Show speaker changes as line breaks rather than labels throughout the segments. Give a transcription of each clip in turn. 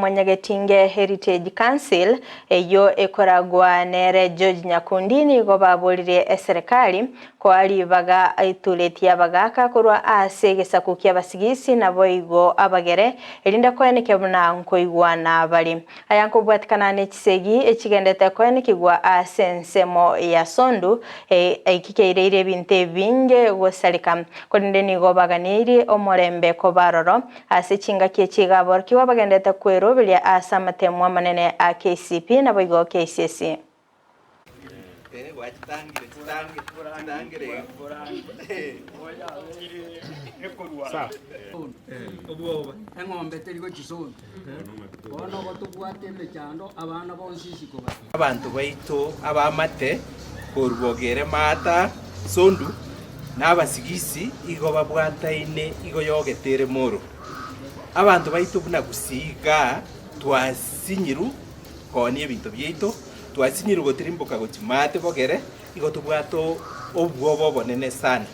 Mwanyagetinge Heritage Council eyo ekoragwa nere George Nyakundini go baburire serikali ko ali baga aituletia bagaka kurwa ase gesaku kya basigisi na boigo abagere elinda kweneke buna nkoigwana bali ayanko bwatikana ne kisegi ekigendete kwenekigwa asensemo ya sondu ikikeire binte binge gosalika konde ni go baganiri omorembe ko baroro ase chinga kiegabor kiwa bagendete kwero bilia asamatemwa manene a KCP na boigo KCC
abantu baitu abamate korwogere mata sondu n'abasigisi igo babwataine igo yogetere moro abantu baitu buna gusiga twasinyiru koni ebintu byaitu twasinyiru gotirimbuka gotimate bogere igo tubwato obwobo bonene sana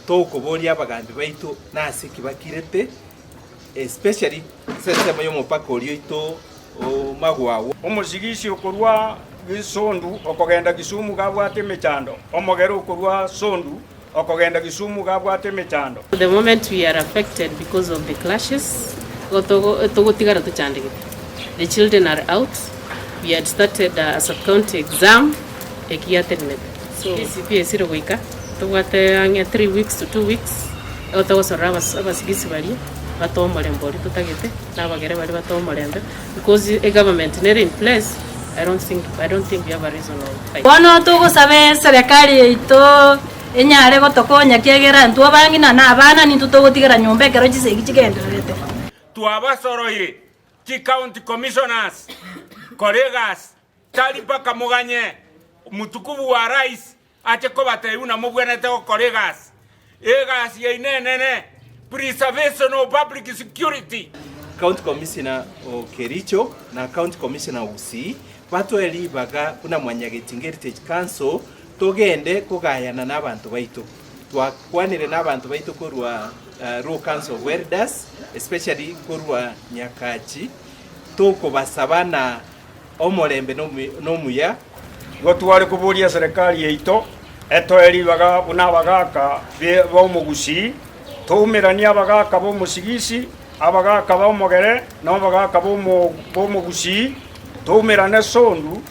tokoboria abagambi baitu nase kibakirete especially sesemo y'omupaka orio ito magwawo
omusigisi okorwa gisondu okogenda Kisumu gabwate mechando omogere okorwa sondu okogenda Kisumu gabwate mechando.
The moment we are affected because of the clashes togotigara tuchandikite. The children are out. We had started a sub-county exam ekiatenete. So KCP esiro goika tugwate anya 3 weeks to 2 weeks otogosora abasigisi bali batomorembe ori tutagete nabagere bali batomorembe because a government not in place. I don't think we have a reason why.
Bono tugusabe serikali ito enyare gotokonya kiegera ntu abangina na abana ni tutogotigera nyombe kero gisegi kigenderete.
Tuabasoroye ki county commissioners colleagues talipa kamuganye mutukubu wa rais ateko batayuna mubwenete ko colleagues egas yeinene preservation of public security.
County Commissioner Kericho na County Commissioner Gusii bato eli baga kuna Mwanyagetinge Heritage Council togende kugayana n'abantu baitu twakwanire n'abantu baitu kurwa Rural Council of Elders especially kurwa Nyakachi toko basabana omorembe nomuya
gotware kuburia serikali yeito eto eli baga una bagaka bo Gusii tumirania bagaka bo musigisi abagaka bo mogere no bagaka bo Gusii tumirane sondu